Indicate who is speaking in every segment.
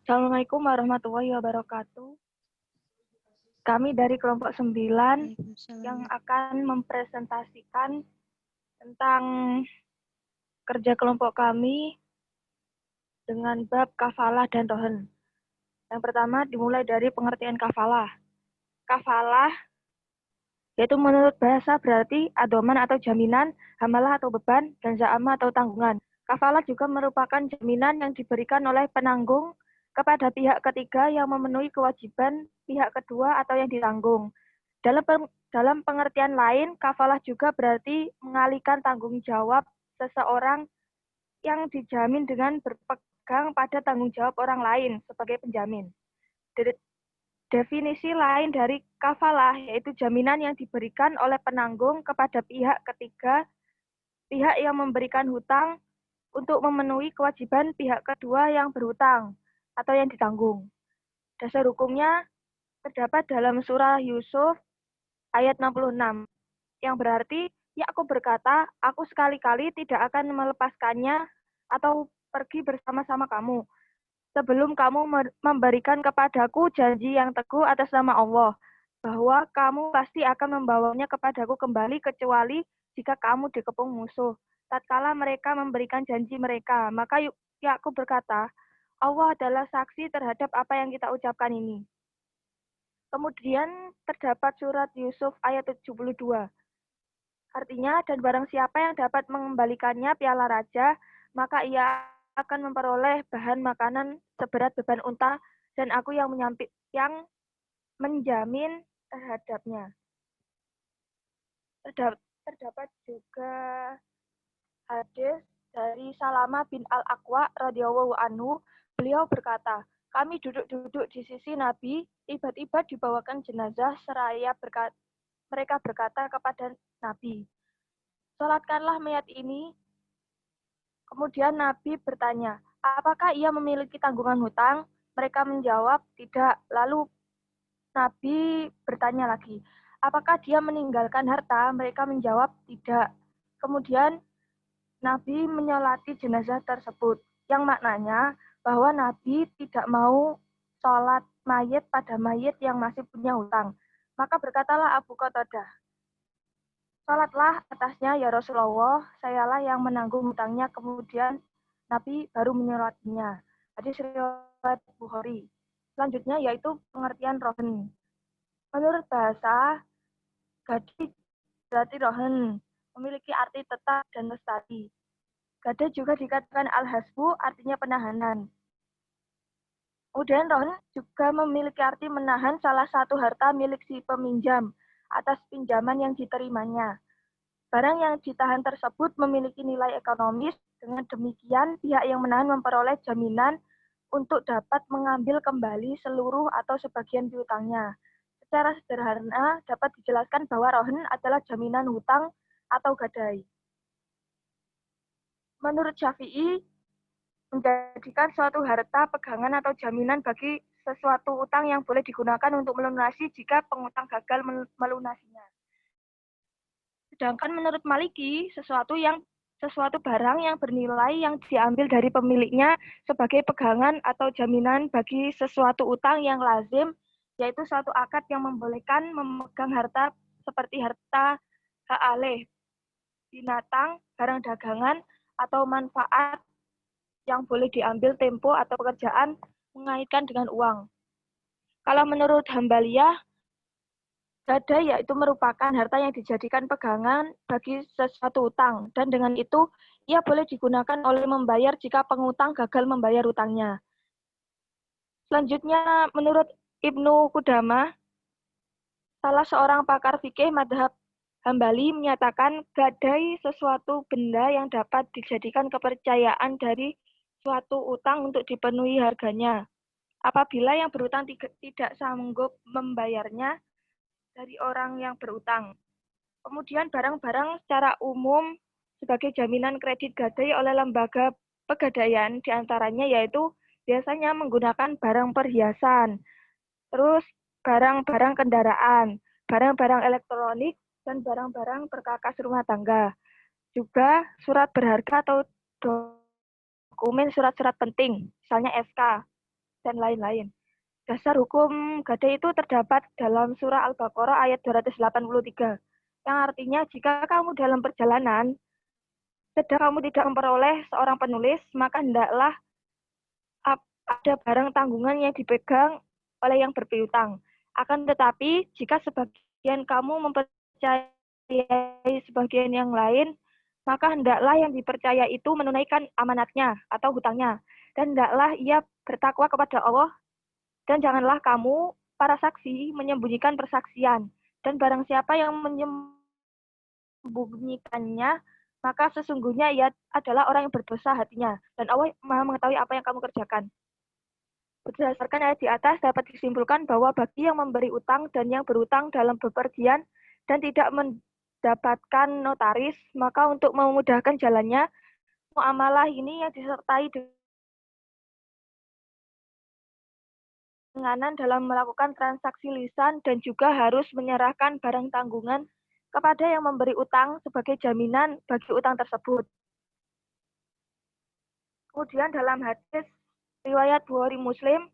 Speaker 1: Assalamualaikum warahmatullahi wabarakatuh. Kami dari kelompok 9 yang akan mempresentasikan tentang kerja kelompok kami dengan bab kafalah dan rohen. Yang pertama dimulai dari pengertian kafalah. Kafalah yaitu menurut bahasa berarti adoman atau jaminan, hamalah atau beban, dan za'ama atau tanggungan. Kafalah juga merupakan jaminan yang diberikan oleh penanggung kepada pihak ketiga yang memenuhi kewajiban pihak kedua atau yang ditanggung. Dalam pengertian lain, kafalah juga berarti mengalihkan tanggung jawab seseorang yang dijamin dengan berpegang pada tanggung jawab orang lain sebagai penjamin. Definisi lain dari kafalah yaitu jaminan yang diberikan oleh penanggung kepada pihak ketiga, pihak yang memberikan hutang untuk memenuhi kewajiban pihak kedua yang berhutang atau yang ditanggung. Dasar hukumnya terdapat dalam surah Yusuf ayat 66 yang berarti Yakub berkata, aku sekali-kali tidak akan melepaskannya atau pergi bersama-sama kamu sebelum kamu memberikan kepadaku janji yang teguh atas nama Allah, bahwa kamu pasti akan membawanya kepadaku kembali kecuali jika kamu dikepung musuh. Tatkala mereka memberikan janji mereka, maka Yakub berkata, Allah adalah saksi terhadap apa yang kita ucapkan ini. Kemudian terdapat surat Yusuf ayat 72. Artinya, dan barang siapa yang dapat mengembalikannya piala raja, maka ia akan memperoleh bahan makanan seberat beban unta, dan aku yang menjamin terhadapnya. Terdapat juga hadis dari Salama bin Al-Aqwa radhiyallahu anhu, beliau berkata, kami duduk-duduk di sisi Nabi, tiba-tiba dibawakan jenazah seraya mereka berkata kepada Nabi, sholatkanlah mayat ini. Kemudian Nabi bertanya, apakah ia memiliki tanggungan hutang? Mereka menjawab, tidak. Lalu Nabi bertanya lagi, apakah dia meninggalkan harta? Mereka menjawab, tidak. Kemudian Nabi menyolati jenazah tersebut, yang maknanya bahwa Nabi tidak mau sholat mayit pada mayit yang masih punya hutang. Maka berkatalah Abu Qatadah, sholatlah atasnya ya Rasulullah, sayalah yang menanggung hutangnya. Kemudian Nabi baru menyolatinya. Hadis riwayat Bukhari. Selanjutnya yaitu pengertian rohen. Menurut bahasa, gadai berarti rohen, memiliki arti tetap dan lestari. Gadai juga dikatakan al-hasbu, artinya penahanan. Kemudian rohen juga memiliki arti menahan salah satu harta milik si peminjam atas pinjaman yang diterimanya. Barang yang ditahan tersebut memiliki nilai ekonomis, dengan demikian pihak yang menahan memperoleh jaminan untuk dapat mengambil kembali seluruh atau sebagian piutangnya. Secara sederhana dapat dijelaskan bahwa rohen adalah jaminan hutang atau gadai. Menurut Syafi'i, menjadikan suatu harta pegangan atau jaminan bagi sesuatu utang yang boleh digunakan untuk melunasi jika pengutang gagal melunasinya. Sedangkan menurut Maliki, sesuatu barang yang bernilai yang diambil dari pemiliknya sebagai pegangan atau jaminan bagi sesuatu utang yang lazim, yaitu suatu akad yang membolehkan memegang harta seperti harta hak alih, binatang, barang dagangan, atau manfaat yang boleh diambil tempo atau pekerjaan mengaitkan dengan uang. Kalau menurut Hambaliyah, gadai yaitu merupakan harta yang dijadikan pegangan bagi sesuatu utang, dan dengan itu ia boleh digunakan oleh membayar jika pengutang gagal membayar utangnya. Selanjutnya, menurut Ibnu Qudamah, salah seorang pakar fikih madhab Hambali menyatakan gadai sesuatu benda yang dapat dijadikan kepercayaan dari suatu utang untuk dipenuhi harganya. Apabila yang berutang tidak sanggup membayarnya dari orang yang berutang. Kemudian barang-barang secara umum sebagai jaminan kredit gadai oleh lembaga pegadaian diantaranya yaitu biasanya menggunakan barang perhiasan, terus barang-barang kendaraan, barang-barang elektronik, dan barang-barang perkakas rumah tangga. Juga surat berharga atau dokumen surat-surat penting, misalnya SK. dan lain-lain. Dasar hukum gadai itu terdapat dalam surah Al-Baqarah ayat 283, yang artinya jika kamu dalam perjalanan, sedang kamu tidak memperoleh seorang penulis, maka hendaklah ada barang tanggungan yang dipegang oleh yang berpiutang. Akan tetapi, jika sebagian kamu mempercayai sebagian yang lain, maka hendaklah yang dipercaya itu menunaikan amanatnya atau hutangnya. Dan hendaklah ia bertakwa kepada Allah. Dan janganlah kamu, para saksi, menyembunyikan persaksian. Dan barang siapa yang menyembunyikannya, maka sesungguhnya ia adalah orang yang berdosa hatinya. Dan Allah Maha mengetahui apa yang kamu kerjakan. Berdasarkan ayat di atas, dapat disimpulkan bahwa bagi yang memberi utang dan yang berutang dalam bepergian dan tidak mendapatkan notaris, maka untuk memudahkan jalannya, muamalah ini yang disertai dengan dalam melakukan transaksi lisan dan juga harus menyerahkan barang tanggungan kepada yang memberi utang sebagai jaminan bagi utang tersebut. Kemudian dalam hadis riwayat Bukhari Muslim,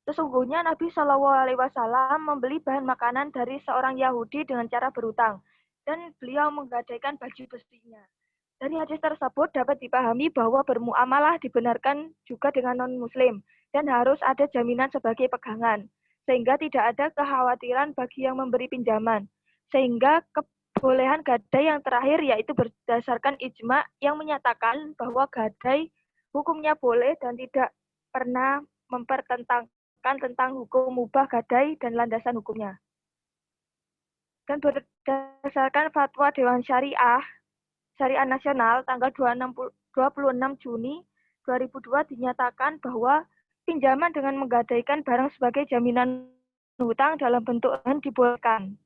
Speaker 1: sesungguhnya Nabi Shallallahu Alaihi Wasallam membeli bahan makanan dari seorang Yahudi dengan cara berutang, dan beliau menggadaikan baju besinya. Dari hadis tersebut dapat dipahami bahwa bermuamalah dibenarkan juga dengan non-muslim dan harus ada jaminan sebagai pegangan, sehingga tidak ada kekhawatiran bagi yang memberi pinjaman. Sehingga kebolehan gadai yang terakhir yaitu berdasarkan ijma yang menyatakan bahwa gadai hukumnya boleh dan tidak pernah mempertentangkan tentang hukum mubah gadai dan landasan hukumnya. Dan berdasarkan fatwa Dewan Syariah Nasional tanggal 26 Juni 2002 dinyatakan bahwa pinjaman dengan menggadaikan barang sebagai jaminan hutang dalam bentuk ron dibolehkan.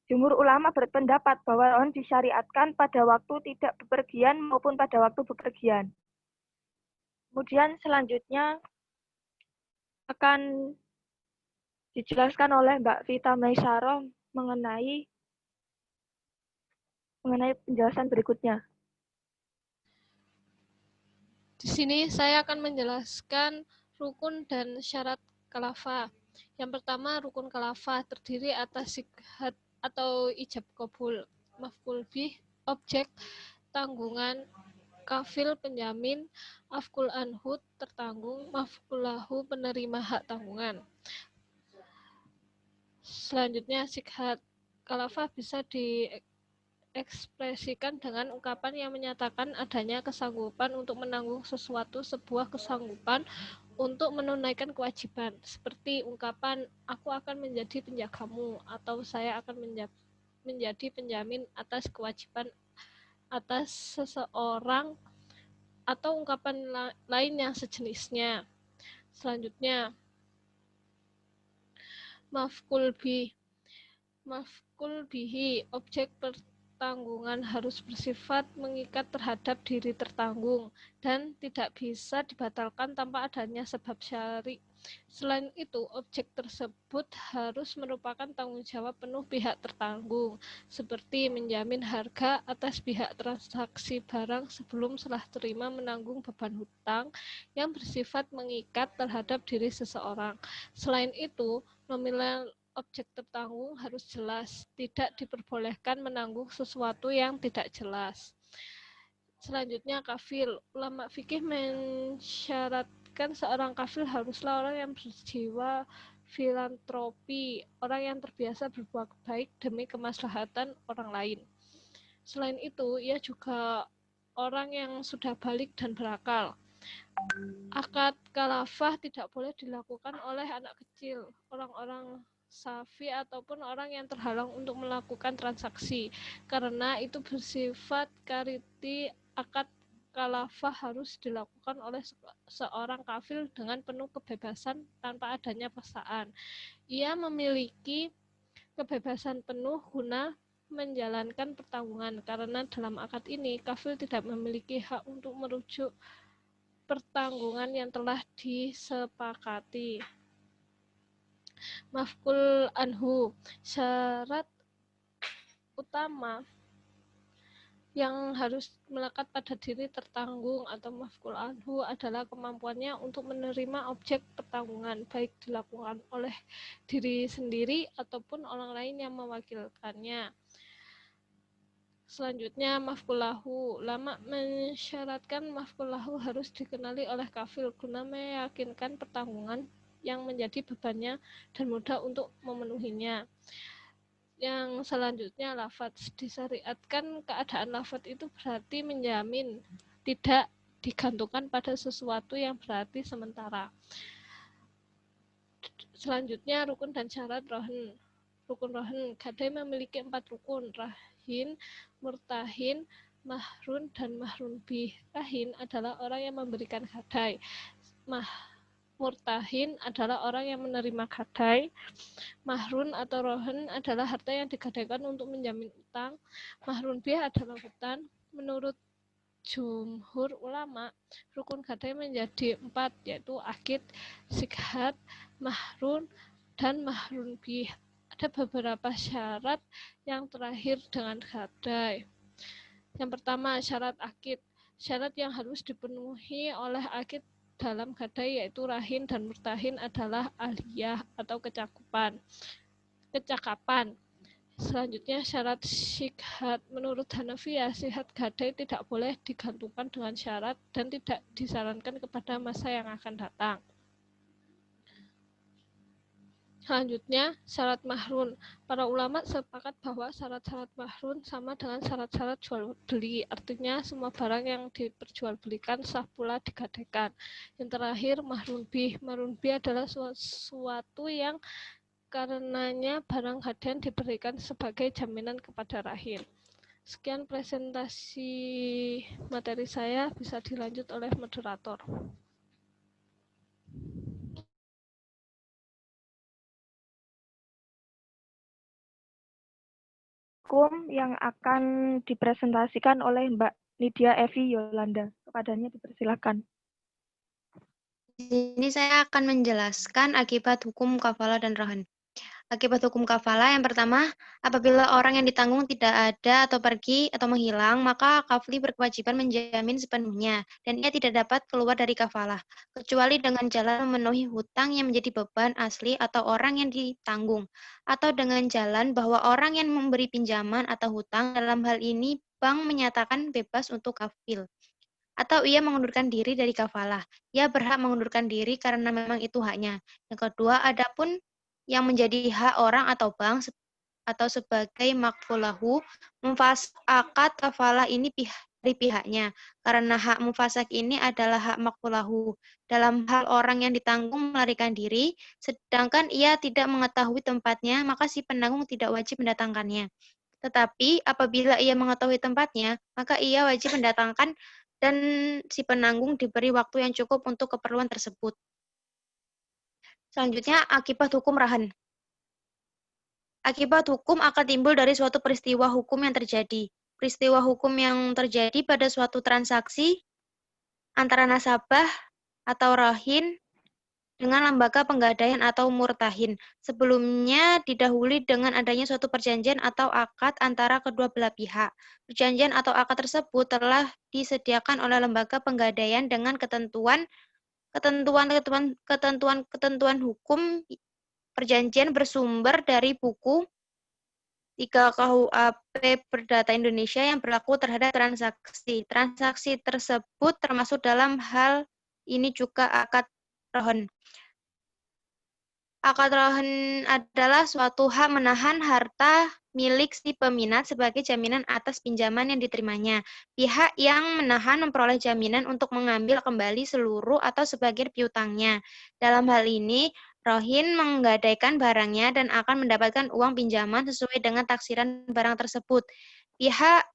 Speaker 1: Jumhur ulama berpendapat bahwa ron disyariatkan pada waktu tidak bepergian maupun pada waktu bepergian. Kemudian selanjutnya akan dijelaskan oleh Mbak Vita Maisaroh mengenai penjelasan berikutnya.
Speaker 2: Di sini saya akan menjelaskan rukun dan syarat khalafah. Yang pertama, rukun khalafah terdiri atas sihat atau ijab qabul, maf'ul bih, objek, tanggungan, kafil penjamin, afkul anhud tertanggung, maf'ul lahu penerima hak tanggungan. Selanjutnya, sihat khalafah bisa diekspresikan dengan ungkapan yang menyatakan adanya kesanggupan untuk menanggung sesuatu, sebuah kesanggupan untuk menunaikan kewajiban, seperti ungkapan aku akan menjadi penjagamu atau saya akan menjadi penjamin atas kewajiban atas seseorang, atau ungkapan lain yang sejenisnya. Selanjutnya, maf'ul bihi, objek pertanggungan harus bersifat mengikat terhadap diri tertanggung dan tidak bisa dibatalkan tanpa adanya sebab syar'i. Selain itu, objek tersebut harus merupakan tanggung jawab penuh pihak tertanggung, seperti menjamin harga atas pihak transaksi barang sebelum serah terima menanggung beban hutang yang bersifat mengikat terhadap diri seseorang. Selain itu, nominal objek tertanggung harus jelas, tidak diperbolehkan menanggung sesuatu yang tidak jelas. Selanjutnya, kafil. Ulama fikih mensyaratkan seorang kafil haruslah orang yang berjiwa filantropi, orang yang terbiasa berbuat baik demi kemaslahatan orang lain. Selain itu, ia juga orang yang sudah balik dan berakal. Akad khalafah tidak boleh dilakukan oleh anak kecil, orang-orang safi ataupun orang yang terhalang untuk melakukan transaksi, karena itu bersifat kariti. Akad khalafah harus dilakukan oleh seorang kafil dengan penuh kebebasan tanpa adanya paksaan. Ia memiliki kebebasan penuh guna menjalankan pertanggungan, karena dalam akad ini kafil tidak memiliki hak untuk merujuk pertanggungan yang telah disepakati. Maf'ul anhu, syarat utama Yang harus melekat pada diri tertanggung atau maf'ul anhu adalah kemampuannya untuk menerima objek pertanggungan, baik dilakukan oleh diri sendiri ataupun orang lain yang mewakilkannya. Selanjutnya, maf'ul lahu. Lama mensyaratkan maf'ul lahu harus dikenali oleh kafil guna meyakinkan pertanggungan yang menjadi bebannya dan mudah untuk memenuhinya. Yang selanjutnya, lafadz. Disyariatkan keadaan lafadz itu berarti menjamin, tidak digantungkan pada sesuatu yang berarti sementara. Selanjutnya, rukun dan syarat rohen. Rukun rohen, gadai memiliki 4 rukun: rahin, murtahin, mahrun, dan mahrun bih. Rahin adalah orang yang memberikan gadai. Murtahin adalah orang yang menerima gadai. Mahrun atau rohen adalah harta yang digadaikan untuk menjamin utang. Mahrun bih adalah hutang. Menurut jumhur ulama, rukun gadai menjadi 4, yaitu akid, sikhat, mahrun, dan mahrun bih. Ada beberapa syarat yang terakhir dengan gadai. Yang pertama, syarat akid. Syarat yang harus dipenuhi oleh akid dalam gadai yaitu rahin dan murtahin adalah aliyah atau kecakapan. Selanjutnya, syarat sikhat. Menurut Hanafiyah, sikhat gadai tidak boleh digantungkan dengan syarat dan tidak disarankan kepada masa yang akan datang. Selanjutnya, syarat mahrun. Para ulama sepakat bahwa syarat-syarat mahrun sama dengan syarat-syarat jual beli. Artinya, semua barang yang diperjualbelikan sah pula digadaikan. Yang terakhir, mahrun bih. Mahrun bih adalah sesuatu yang karenanya barang gadaian diberikan sebagai jaminan kepada rahin. Sekian presentasi materi saya, bisa dilanjut oleh moderator.
Speaker 1: Hukum yang akan dipresentasikan oleh Mbak Nidia Evi Yolanda. Kepadanya dipersilakan.
Speaker 3: Di sini saya akan menjelaskan akibat hukum kafalah dan rahan. Akibat hukum kafalah yang pertama, apabila orang yang ditanggung tidak ada atau pergi atau menghilang, maka kafli berkewajiban menjamin sepenuhnya dan ia tidak dapat keluar dari kafalah, kecuali dengan jalan memenuhi hutang yang menjadi beban asli atau orang yang ditanggung, atau dengan jalan bahwa orang yang memberi pinjaman atau hutang, dalam hal ini bank, menyatakan bebas untuk kafil. Atau ia mengundurkan diri dari kafalah. Ia berhak mengundurkan diri karena memang itu haknya. Yang kedua, adapun yang menjadi hak orang atau bank atau sebagai makfulahu, memfasak akad kafalah ini dari pihaknya. Karena hak mufasak ini adalah hak makfulahu. Dalam hal orang yang ditanggung melarikan diri, sedangkan ia tidak mengetahui tempatnya, maka si penanggung tidak wajib mendatangkannya. Tetapi apabila ia mengetahui tempatnya, maka ia wajib mendatangkan dan si penanggung diberi waktu yang cukup untuk keperluan tersebut. Selanjutnya, akibat hukum rahan. Akibat hukum akan timbul dari suatu peristiwa hukum yang terjadi. Peristiwa hukum yang terjadi pada suatu transaksi antara nasabah atau rahin dengan lembaga penggadaian atau murtahin. Sebelumnya didahului dengan adanya suatu perjanjian atau akad antara kedua belah pihak. Perjanjian atau akad tersebut telah disediakan oleh lembaga penggadaian dengan ketentuan hukum. Perjanjian bersumber dari buku 3 KUHP Perdata Indonesia yang berlaku terhadap transaksi. Transaksi tersebut termasuk dalam hal ini juga akad rohon. Akad rohon adalah suatu hak menahan harta milik si peminat sebagai jaminan atas pinjaman yang diterimanya. Pihak yang menahan memperoleh jaminan untuk mengambil kembali seluruh atau sebagian piutangnya. Dalam hal ini, rohin menggadaikan barangnya dan akan mendapatkan uang pinjaman sesuai dengan taksiran barang tersebut. Pihak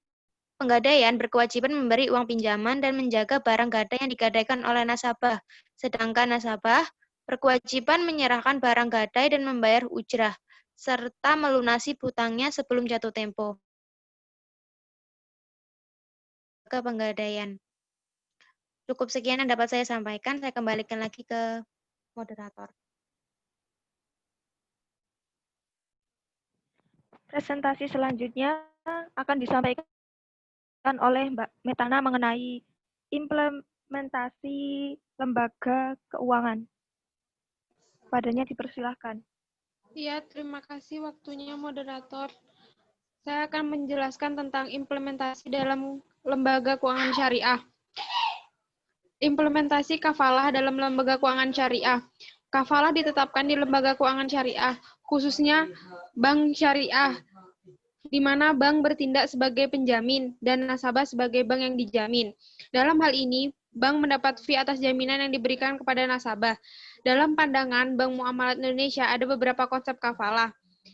Speaker 3: penggadaian berkewajiban memberi uang pinjaman dan menjaga barang gadai yang digadaikan oleh nasabah. Sedangkan nasabah berkewajiban menyerahkan barang gadai dan membayar ujrah, serta melunasi hutangnya sebelum jatuh tempo. Ke penggadaian. Cukup sekian yang dapat saya sampaikan, saya kembalikan lagi ke moderator.
Speaker 1: Presentasi selanjutnya akan disampaikan oleh Mbak Metana mengenai implementasi lembaga keuangan. Padanya dipersilahkan.
Speaker 4: Iya, terima kasih waktunya moderator. Saya akan menjelaskan tentang implementasi dalam lembaga keuangan syariah. Implementasi kafalah dalam lembaga keuangan syariah. Kafalah ditetapkan di lembaga keuangan syariah, khususnya bank syariah, di mana bank bertindak sebagai penjamin dan nasabah sebagai bank yang dijamin. Dalam hal ini, bank mendapat fee atas jaminan yang diberikan kepada nasabah. Dalam pandangan Bank Muamalat Indonesia ada beberapa konsep kafalah.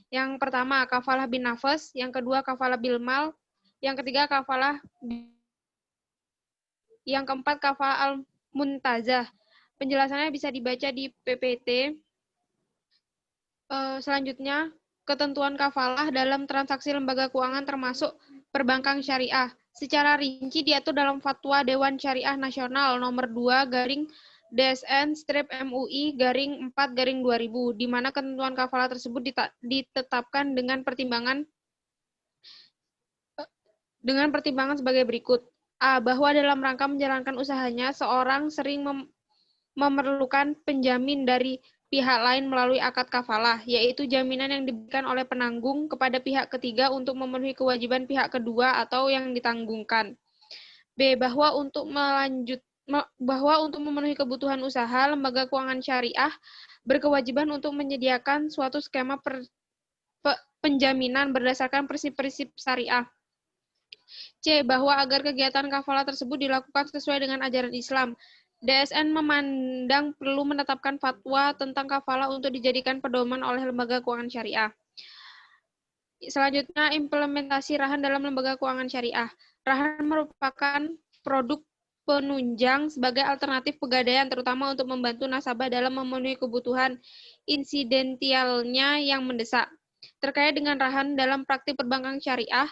Speaker 4: Yang pertama, kafalah bin nafas, yang kedua kafalah bil mal, yang ketiga kafalah, yang keempat kafalah al-muntazah. Penjelasannya bisa dibaca di PPT. Selanjutnya, ketentuan kafalah dalam transaksi lembaga keuangan termasuk perbankan syariah. Secara rinci diatur dalam Fatwa Dewan Syariah Nasional nomor 2 garing DSN MUI garing 4 garing 2000, di mana ketentuan kafalah tersebut ditetapkan dengan pertimbangan sebagai berikut. A. Bahwa dalam rangka menjalankan usahanya, seorang sering memerlukan penjamin dari pihak lain melalui akad kafalah, yaitu jaminan yang diberikan oleh penanggung kepada pihak ketiga untuk memenuhi kewajiban pihak kedua atau yang ditanggungkan. B. Bahwa untuk memenuhi kebutuhan usaha, lembaga keuangan syariah berkewajiban untuk menyediakan suatu skema penjaminan berdasarkan prinsip-prinsip syariah. C. Bahwa agar kegiatan kafalah tersebut dilakukan sesuai dengan ajaran Islam, DSN memandang perlu menetapkan fatwa tentang kafalah untuk dijadikan pedoman oleh lembaga keuangan syariah. Selanjutnya, implementasi rahan dalam lembaga keuangan syariah. Rahan merupakan produk penunjang sebagai alternatif pegadaian, terutama untuk membantu nasabah dalam memenuhi kebutuhan insidentalnya yang mendesak. Terkait dengan rahan dalam praktik perbankan syariah,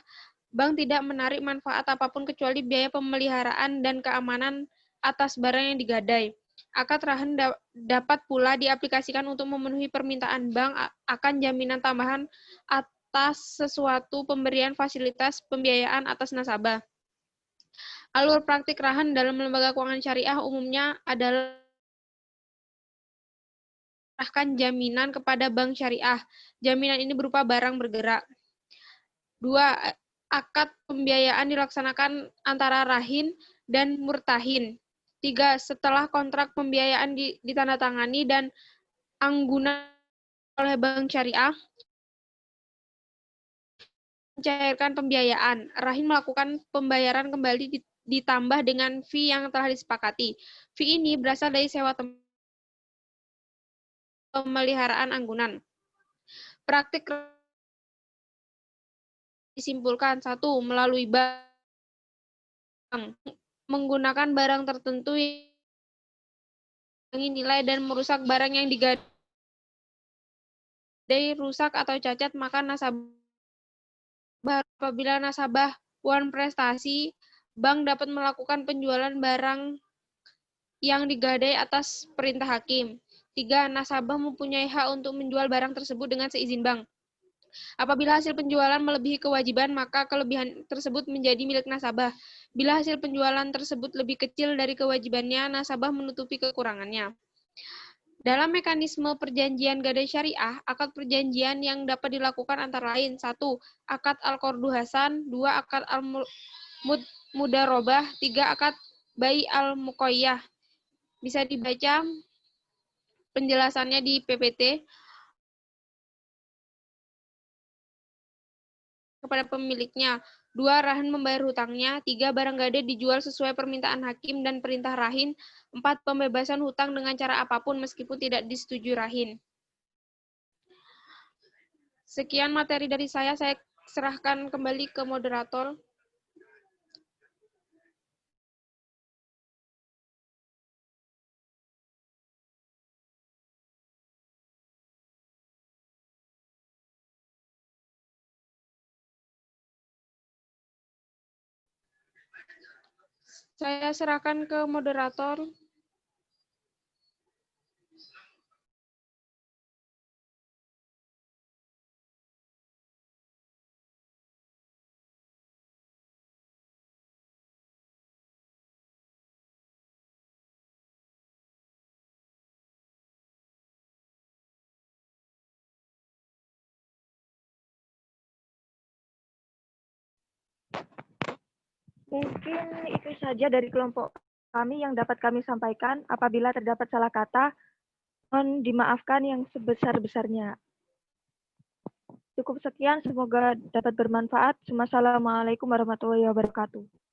Speaker 4: bank tidak menarik manfaat apapun kecuali biaya pemeliharaan dan keamanan atas barang yang digadai. Akad rahan dapat pula diaplikasikan untuk memenuhi permintaan bank akan jaminan tambahan atas sesuatu pemberian fasilitas pembiayaan atas nasabah. Alur praktik rahan dalam lembaga keuangan syariah umumnya adalah menyerahkan jaminan kepada bank syariah. Jaminan ini berupa barang bergerak. 2. Akad pembiayaan dilaksanakan antara rahin dan murtahin. 3. Setelah kontrak pembiayaan ditandatangani dan anggunan oleh bank syariah, mencairkan pembiayaan. Rahin melakukan pembayaran kembali ditambah dengan fee yang telah disepakati. Fee ini berasal dari sewa pemeliharaan anggunan. Praktik disimpulkan. 1. Melalui bank. Menggunakan barang tertentu yang nilai dan merusak barang yang digadai rusak atau cacat, maka nasabah apabila nasabah wan prestasi, bank dapat melakukan penjualan barang yang digadai atas perintah hakim. 3. Nasabah mempunyai hak untuk menjual barang tersebut dengan seizin bank. Apabila hasil penjualan melebihi kewajiban, maka kelebihan tersebut menjadi milik nasabah. Bila hasil penjualan tersebut lebih kecil dari kewajibannya, nasabah menutupi kekurangannya. Dalam mekanisme perjanjian gadai syariah, akad perjanjian yang dapat dilakukan antara lain: 1. Akad al-Qardu Hasan, 2. Akad al-Mudarobah, 3. Akad Bai al-Muqayyah. Bisa dibaca penjelasannya di PPT. Kepada pemiliknya. 2. Rahan membayar hutangnya. 3. Barang gadai dijual sesuai permintaan hakim dan perintah rahin. 4. Pembebasan hutang dengan cara apapun meskipun tidak disetujui rahin. Sekian materi dari saya serahkan kembali ke moderator. Saya serahkan ke moderator.
Speaker 1: Mungkin itu saja dari kelompok kami yang dapat kami sampaikan. Apabila terdapat salah kata, mohon dimaafkan yang sebesar-besarnya. Cukup sekian, semoga dapat bermanfaat. Wassalamualaikum warahmatullahi wabarakatuh.